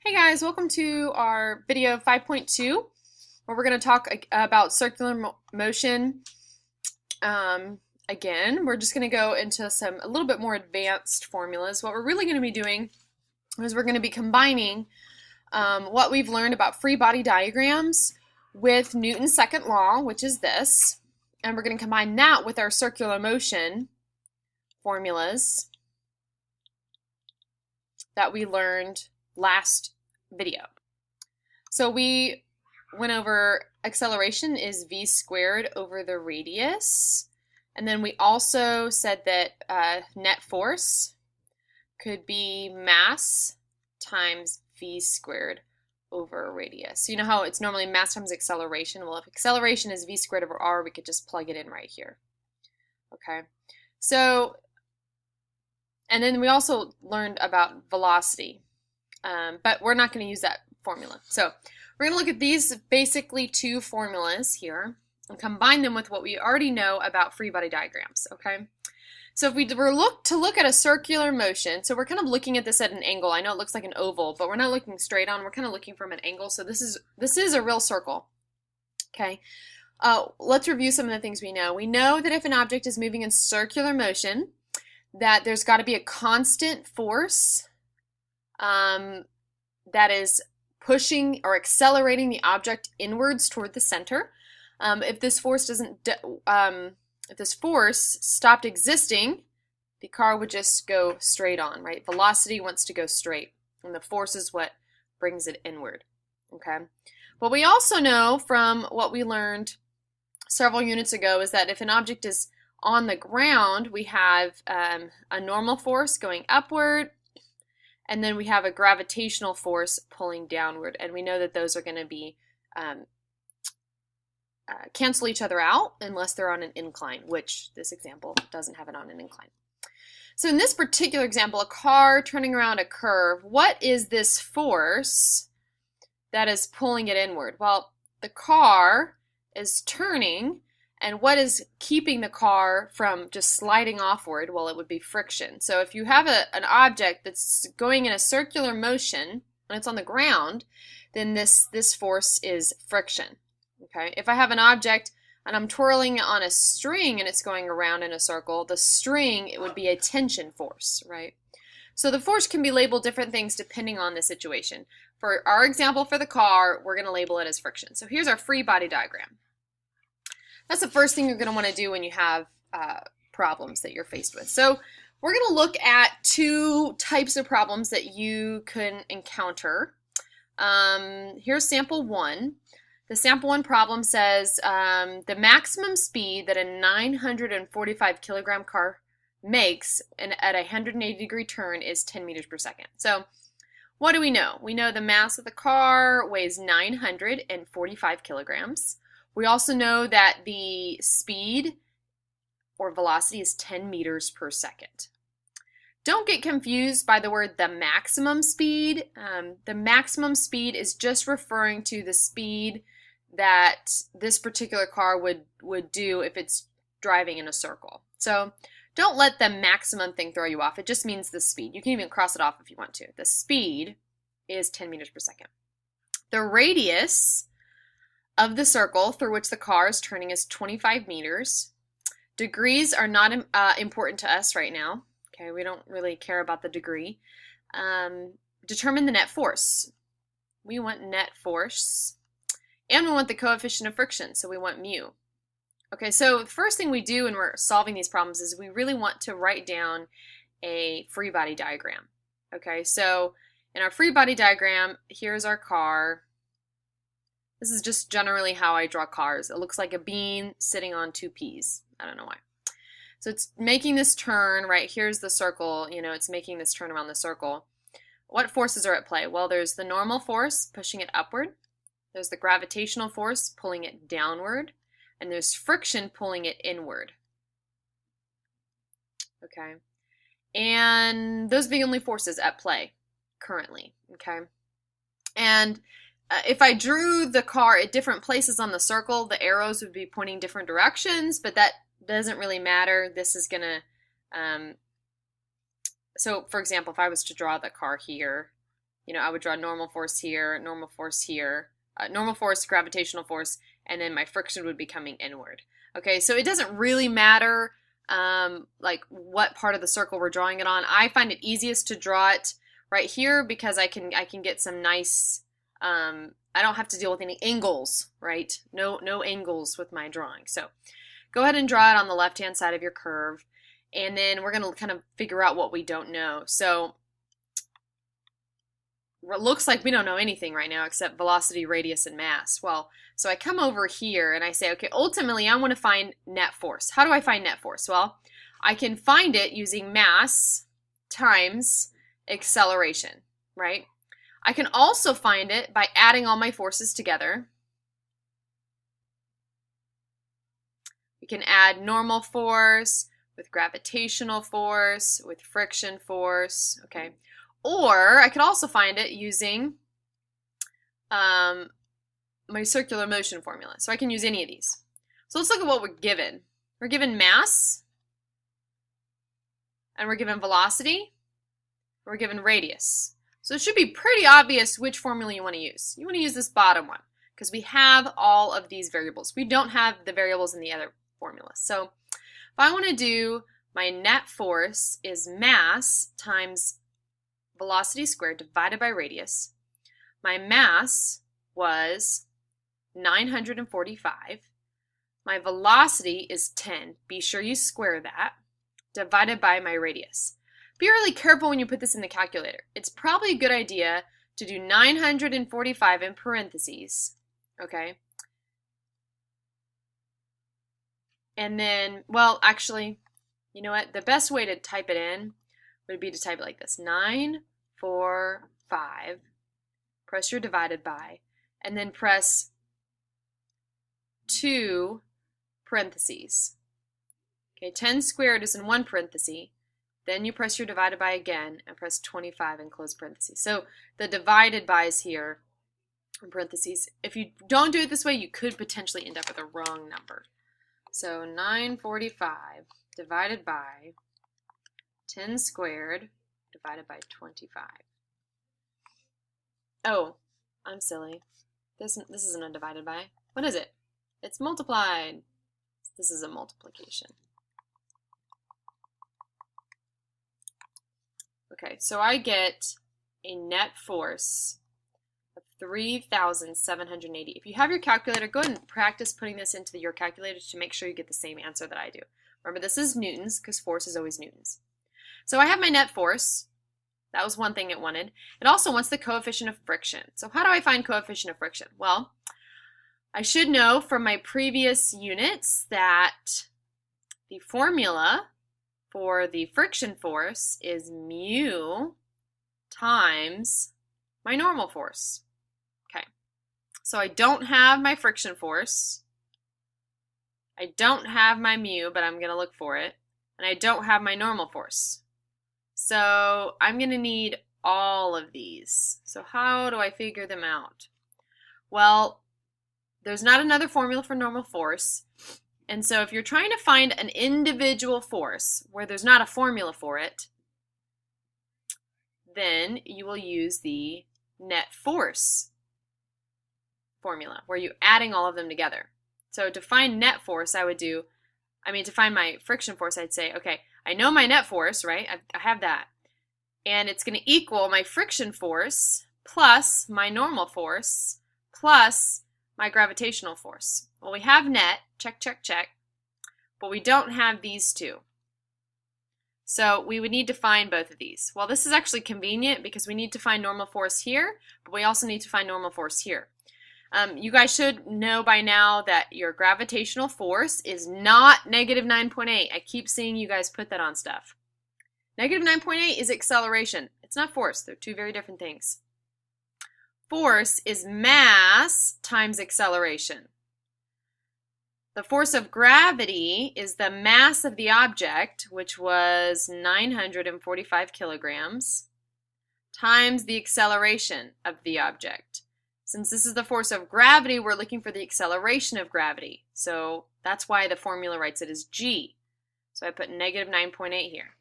Hey guys, welcome to our video 5.2 where we're going to talk about circular motion. Again, we're just going to go into a little bit more advanced formulas. What we're really going to be doing is we're going to be combining what we've learned about free body diagrams with Newton's second law, which is this, and we're going to combine that with our circular motion formulas that we learned last video. So we went over acceleration is v squared over the radius, and then we also said that net force could be mass times v squared over radius. So you know how it's normally mass times acceleration? Well, if acceleration is v squared over r, we could just plug it in right here. Okay, so and then we also learned about velocity. But we're not going to use that formula. So we're going to look at these basically two formulas here and combine them with what we already know about free body diagrams, okay? So if we were to look at a circular motion, so we're kind of looking at this at an angle. I know it looks like an oval, but we're not looking straight on. We're kind of looking from an angle. So this is a real circle, okay? Let's review some of the things we know. We know that if an object is moving in circular motion, that there's got to be a constant force that is pushing or accelerating the object inwards toward the center. If this force if this force stopped existing, the car would just go straight on, right? Velocity wants to go straight, and the force is what brings it inward. Okay. What we also know from what we learned several units ago is that if an object is on the ground, we have a normal force going upward, and then we have a gravitational force pulling downward, and we know that those are going to be cancel each other out unless they're on an incline, which this example doesn't have it on an incline. So in this particular example, a car turning around a curve, what is this force that is pulling it inward? Well, the car is turning, and what is keeping the car from just sliding offward? Well, it would be friction. So if you have an object that's going in a circular motion and it's on the ground, then this force is friction. Okay. If I have an object and I'm twirling on a string and it's going around in a circle, the string, it would be a tension force, right? So the force can be labeled different things depending on the situation. For our example for the car, we're going to label it as friction. So here's our free body diagram. That's the first thing you're going to want to do when you have problems that you're faced with. So we're going to look at two types of problems that you can encounter. Here's sample one. The sample one problem says the maximum speed that a 945 kilogram car makes at a 180 degree turn is 10 meters per second. So what do we know? We know the mass of the car weighs 945 kilograms. We also know that the speed or velocity is 10 meters per second. Don't get confused by the word the maximum speed. The maximum speed is just referring to the speed that this particular car would do if it's driving in a circle. So don't let the maximum thing throw you off. It just means the speed. You can even cross it off if you want to. The speed is 10 meters per second. The radius of the circle through which the car is turning is 25 meters. Degrees are not important to us right now. Okay, we don't really care about the degree. Determine the net force. We want net force. And we want the coefficient of friction, so we want mu. Okay, so the first thing we do when we're solving these problems is we really want to write down a free body diagram. Okay, so in our free body diagram, here's our car. This is just generally how I draw cars. It looks like a bean sitting on two peas. I don't know why. So it's making this turn, right? Here's the circle, it's making this turn around the circle. What forces are at play? Well, there's the normal force pushing it upward. There's the gravitational force pulling it downward. And there's friction pulling it inward. Okay. And those are the only forces at play currently. Okay. And if I drew the car at different places on the circle, the arrows would be pointing different directions, but that doesn't really matter. This is going to, so for example, if I was to draw the car here, you know, I would draw normal force here, normal force, gravitational force, and then my friction would be coming inward. Okay, so it doesn't really matter like what part of the circle we're drawing it on. I find it easiest to draw it right here because I can get some nice, I don't have to deal with any angles, right? No angles with my drawing. So go ahead and draw it on the left-hand side of your curve, and then we're going to kind of figure out what we don't know. So it looks like we don't know anything right now except velocity, radius, and mass. Well, so I come over here and I say, okay, ultimately I want to find net force. How do I find net force? Well, I can find it using mass times acceleration, right? I can also find it by adding all my forces together. We can add normal force with gravitational force, with friction force, okay? Or I could also find it using my circular motion formula. So I can use any of these. So let's look at what we're given. We're given mass, and we're given velocity, we're given radius. So it should be pretty obvious which formula you want to use. You want to use this bottom one because we have all of these variables. We don't have the variables in the other formulas. So if I want to do my net force is mass times velocity squared divided by radius. My mass was 945. My velocity is 10. Be sure you square that. Divided by my radius. Be really careful when you put this in the calculator. It's probably a good idea to do 945 in parentheses, okay? And then, well, actually, you know what? The best way to type it in would be to type it like this. 945, press your divided by, and then press 2 parentheses. Okay, 10 squared is in one parenthesis. Then you press your divided by again and press 25 and close parentheses. So the divided by is here in parentheses. If you don't do it this way, you could potentially end up with a wrong number. So 945 divided by 10 squared divided by 25. Oh, I'm silly. This isn't a divided by. What is it? It's multiplied. This is a multiplication. Okay, so I get a net force of 3,780. If you have your calculator, go ahead and practice putting this into your calculator to make sure you get the same answer that I do. Remember, this is newtons because force is always newtons. So I have my net force. That was one thing it wanted. It also wants the coefficient of friction. So how do I find coefficient of friction? Well, I should know from my previous units that the formula for the friction force is mu times my normal force. Okay, so I don't have my friction force. I don't have my mu, but I'm going to look for it. And I don't have my normal force. So I'm going to need all of these. So how do I figure them out? Well, there's not another formula for normal force. And so if you're trying to find an individual force where there's not a formula for it, then you will use the net force formula where you're adding all of them together. So to find net force, to find my friction force, I'd say, okay, I know my net force, right? I have that. And it's going to equal my friction force plus my normal force plus my gravitational force. Well, we have net, check, check, check, but we don't have these two. So we would need to find both of these. Well, this is actually convenient because we need to find normal force here, but we also need to find normal force here. You guys should know by now that your gravitational force is not negative 9.8. I keep seeing you guys put that on stuff. Negative 9.8 is acceleration. It's not force. They're two very different things. Force is mass times acceleration. The force of gravity is the mass of the object, which was 945 kilograms, times the acceleration of the object. Since this is the force of gravity, we're looking for the acceleration of gravity. So that's why the formula writes it as g. So I put negative 9.8 here.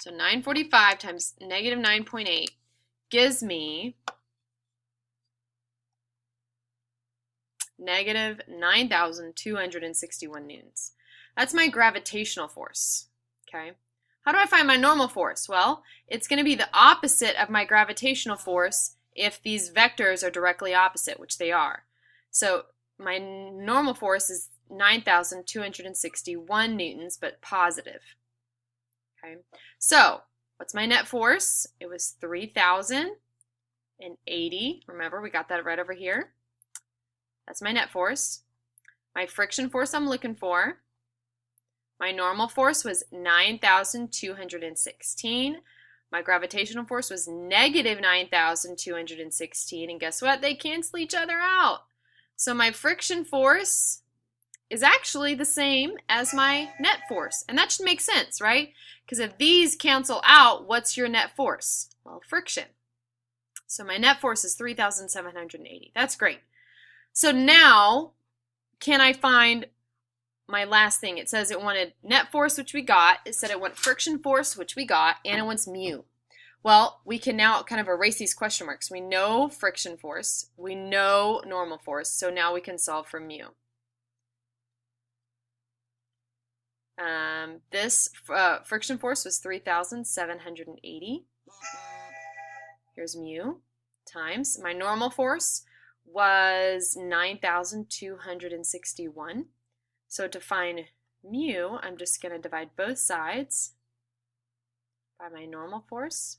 So 945 times negative 9.8 gives me negative 9,261 newtons. That's my gravitational force, okay? How do I find my normal force? Well, it's going to be the opposite of my gravitational force if these vectors are directly opposite, which they are. So my normal force is 9,261 newtons, but positive. Okay. So what's my net force? It was 3,080. Remember, we got that right over here. That's my net force. My friction force I'm looking for. My normal force was 9,216. My gravitational force was negative 9,216. And guess what? They cancel each other out. So my friction force is actually the same as my net force. And that should make sense, right? Because if these cancel out, what's your net force? Well, friction. So my net force is 3,780. That's great. So now, can I find my last thing? It says it wanted net force, which we got. It said it wanted friction force, which we got. And it wants mu. Well, we can now kind of erase these question marks. We know friction force. We know normal force. So now we can solve for mu. This friction force was 3,780. Here's mu times my normal force was 9,261. So to find mu, I'm just going to divide both sides by my normal force.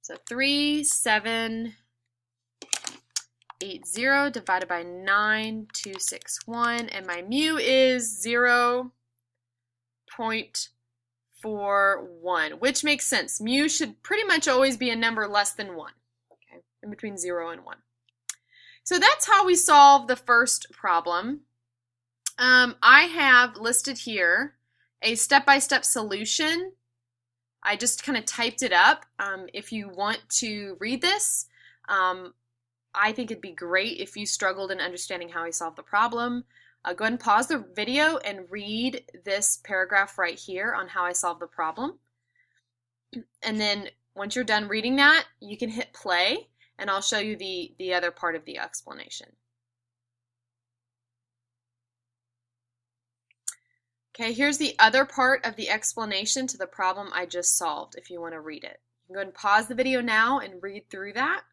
So 3,780 divided by 9,261, and my mu is 0.41, which makes sense. Mu should pretty much always be a number less than 1, okay, in between 0 and 1. So that's how we solve the first problem. I have listed here a step-by-step solution. I just kind of typed it up. If you want to read this, I think it'd be great if you struggled in understanding how I solved the problem. Go ahead and pause the video and read this paragraph right here on how I solved the problem. And then once you're done reading that, you can hit play, and I'll show you the other part of the explanation. Okay, here's the other part of the explanation to the problem I just solved if you want to read it. You can go ahead and pause the video now and read through that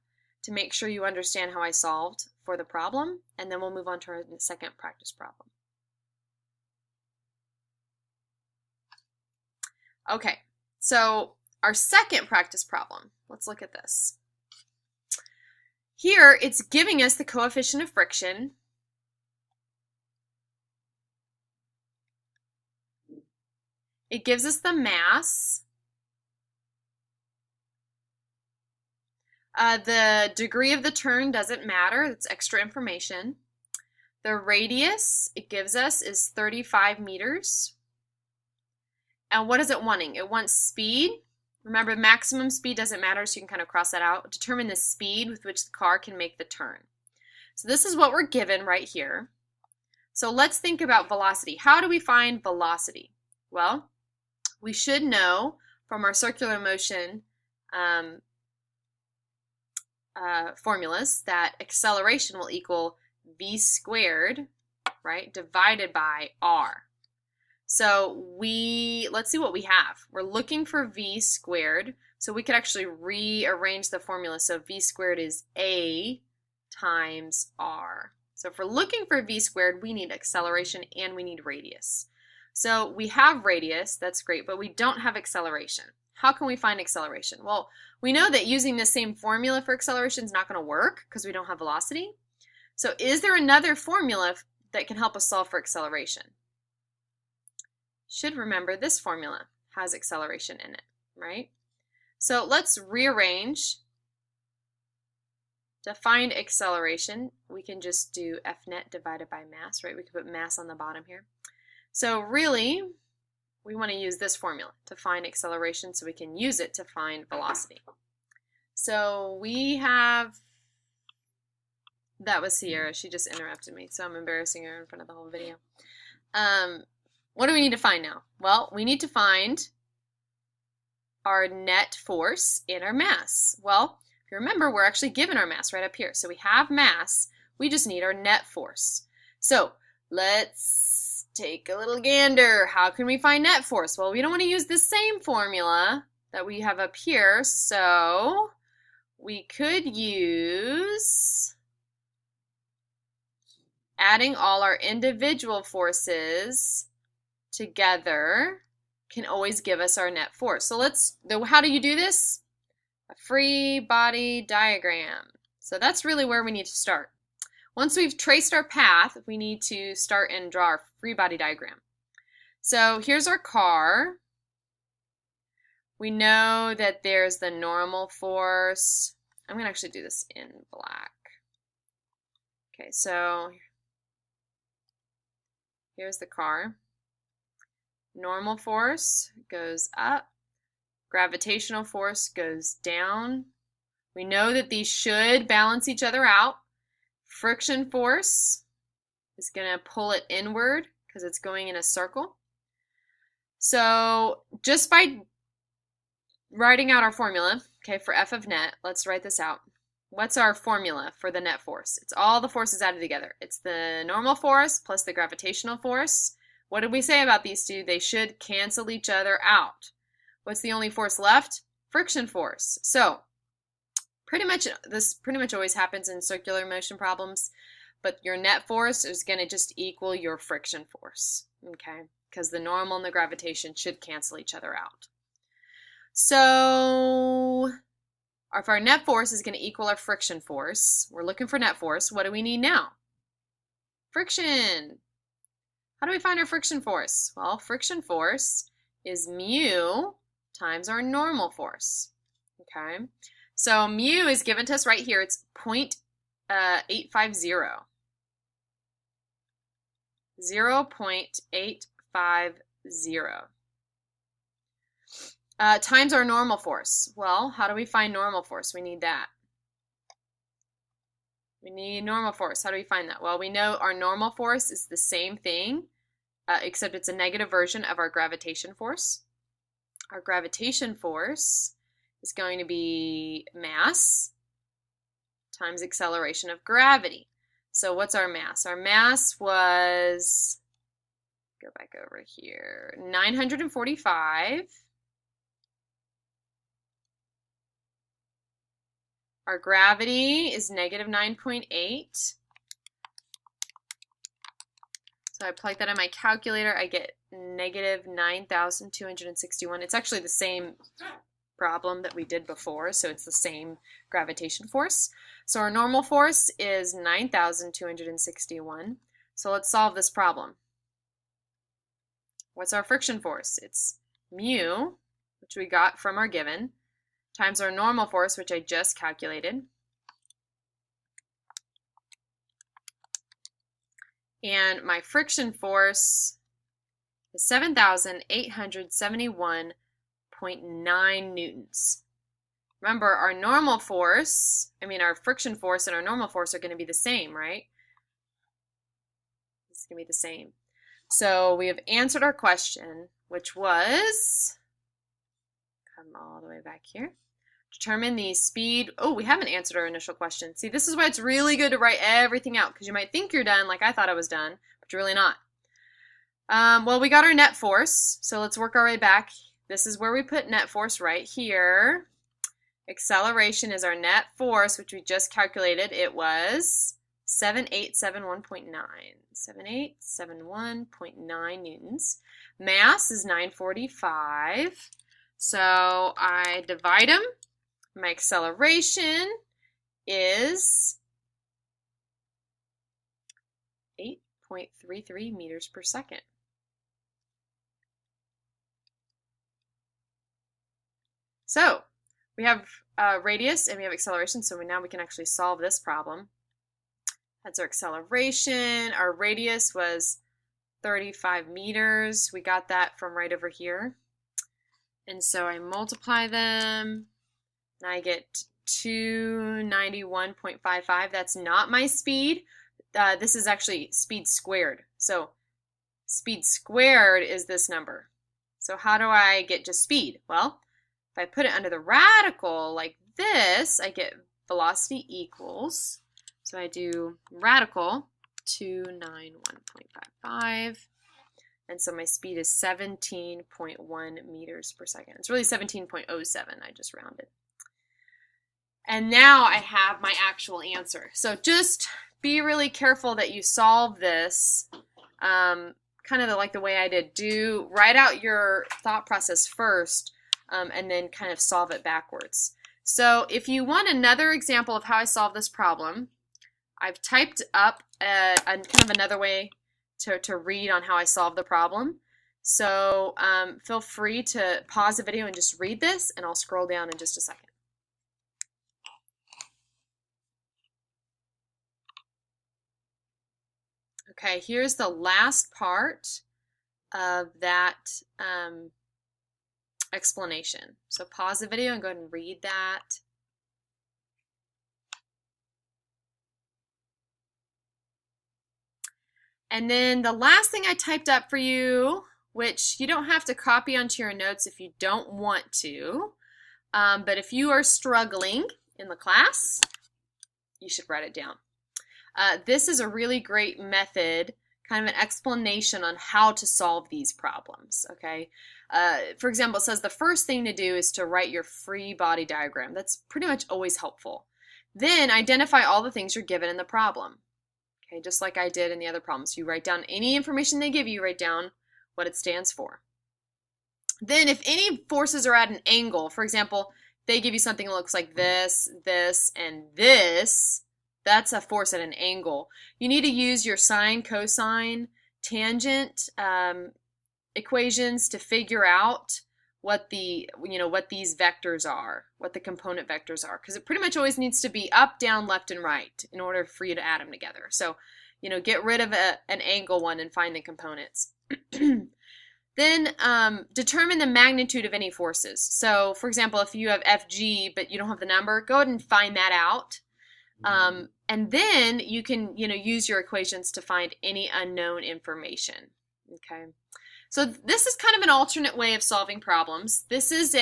to make sure you understand how I solved for the problem, and then we'll move on to our second practice problem. Okay, so our second practice problem, let's look at this. Here, it's giving us the coefficient of friction. It gives us the mass. The degree of the turn doesn't matter. It's extra information. The radius it gives us is 35 meters. And what is it wanting? It wants speed. Remember, maximum speed doesn't matter, so you can kind of cross that out. Determine the speed with which the car can make the turn. So this is what we're given right here. So let's think about velocity. How do we find velocity? Well, we should know from our circular motion formulas that acceleration will equal v squared, right, divided by r. So let's see what we have. We're looking for v squared, so we could actually rearrange the formula. So v squared is a times r. So if we're looking for v squared, we need acceleration and we need radius. So we have radius, that's great, but we don't have acceleration. How can we find acceleration? Well, we know that using the same formula for acceleration is not going to work because we don't have velocity. So is there another formula that can help us solve for acceleration? Should remember this formula has acceleration in it, right? So let's rearrange. To find acceleration, we can just do F net divided by mass, right? We can put mass on the bottom here. So really, we want to use this formula to find acceleration so we can use it to find velocity. So we have, that was Sierra. She just interrupted me, so I'm embarrassing her in front of the whole video. What do we need to find now? Well, we need to find our net force and our mass. Well, If you remember, we're actually given our mass right up here. So we have mass. We just need our net force. So let's take a little gander. How can we find net force? Well, we don't want to use the same formula that we have up here. So we could use adding all our individual forces together can always give us our net force. So how do you do this? A free body diagram. So that's really where we need to start. Once we've traced our path, we need to start and draw our free body diagram. So here's our car. We know that there's the normal force. I'm going to actually do this in black. Okay, so here's the car. Normal force goes up. Gravitational force goes down. We know that these should balance each other out. Friction force is going to pull it inward because it's going in a circle. So just by writing out our formula, okay, for F of net, let's write this out. What's our formula for the net force? It's all the forces added together. It's the normal force plus the gravitational force. What did we say about these two? They should cancel each other out. What's the only force left? Friction force. So this pretty much always happens in circular motion problems, but your net force is going to just equal your friction force, okay? Because the normal and the gravitation should cancel each other out. So if our net force is going to equal our friction force, we're looking for net force. What do we need now? Friction. How do we find our friction force? Well, friction force is mu times our normal force, okay? So mu is given to us right here. It's 0.850. 0.850. Times our normal force. Well, how do we find normal force? We need that. We need normal force. How do we find that? Well, we know our normal force is the same thing, except it's a negative version of our gravitation force. Our gravitation force is going to be mass times acceleration of gravity. So what's our mass? Our mass was, go back over here, 945. Our gravity is negative 9.8. So I plug that in my calculator. I get negative 9,261. It's actually the same problem that we did before, so it's the same gravitation force. So our normal force is 9,261. So let's solve this problem. What's our friction force? It's mu, which we got from our given, times our normal force, which I just calculated. And my friction force is 7,871.9 newtons. Remember, our normal force, our friction force and our normal force are going to be the same, right? It's going to be the same. So we have answered our question, which was, come all the way back here. Determine the speed. Oh, we haven't answered our initial question. See, this is why it's really good to write everything out, because you might think you're done, like I thought I was done, but you're really not. Well, we got our net force, so let's work our way back. This is where we put net force right here. Acceleration is our net force, which we just calculated. It was 7871.9. 7871.9 newtons. Mass is 945. So I divide them. My acceleration is 8.33 meters per second. So we have radius and we have acceleration, so now we can actually solve this problem. That's our acceleration. Our radius was 35 meters. We got that from right over here. And so I multiply them, and I get 291.55. That's not my speed. This is actually speed squared. So speed squared is this number. So how do I get just speed? Well, if I put it under the radical like this, I get velocity equals, so I do radical 291.55, and so my speed is 17.1 meters per second. It's really 17.07, I just rounded. And now I have my actual answer. So just be really careful that you solve this kind of like the way I did. Write out your thought process first and then kind of solve it backwards. So if you want another example of how I solve this problem, I've typed up kind of another way to read on how I solve the problem. So feel free to pause the video and just read this, and I'll scroll down in just a second. Okay, here's the last part of that explanation. So pause the video and go ahead and read that. And then the last thing I typed up for you, which you don't have to copy onto your notes if you don't want to, but if you are struggling in the class, you should write it down. This is a really great method, kind of an explanation on how to solve these problems, okay? For example, it says the first thing to do is to write your free body diagram. That's pretty much always helpful. Then identify all the things you're given in the problem. Okay, just like I did in the other problems. You write down any information they give you, write down what it stands for. Then if any forces are at an angle, for example, they give you something that looks like this, this, and this, that's a force at an angle. You need to use your sine, cosine, tangent equations to figure out what these vectors are, what the component vectors are, because it pretty much always needs to be up, down, left, and right in order for you to add them together. So, get rid of an angle one and find the components. Then determine the magnitude of any forces. So, for example, if you have Fg but you don't have the number, go ahead and find that out. And then you can, use your equations to find any unknown information. Okay. So this is kind of an alternate way of solving problems. This is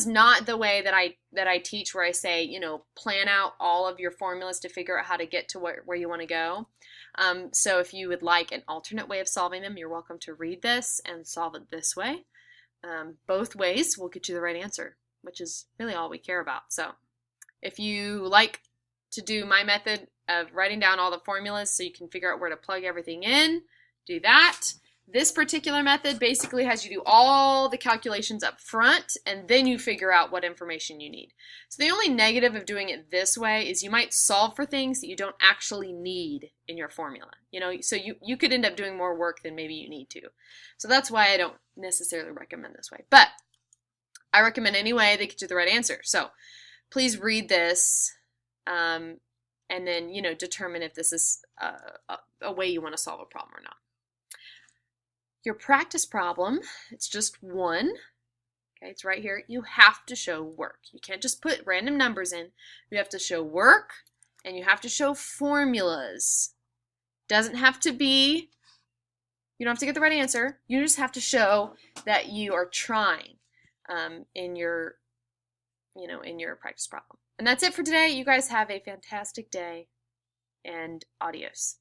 not the way that I teach, where I say, plan out all of your formulas to figure out how to get to where you want to go. So if you would like an alternate way of solving them, you're welcome to read this and solve it this way. Both ways will get you the right answer, which is really all we care about. So if you like to do my method of writing down all the formulas so you can figure out where to plug everything in, do that. This particular method basically has you do all the calculations up front, and then you figure out what information you need. So the only negative of doing it this way is you might solve for things that you don't actually need in your formula. So you could end up doing more work than maybe you need to. So that's why I don't necessarily recommend this way. But I recommend any way that gets you the right answer. So please read this and then, determine if this is a way you want to solve a problem or not. Your practice problem, it's just one. Okay, it's right here. You have to show work. You can't just put random numbers in. You have to show work, and you have to show formulas. Doesn't have to be, you don't have to get the right answer. You just have to show that you are trying in your practice problem. And that's it for today. You guys have a fantastic day, and adios.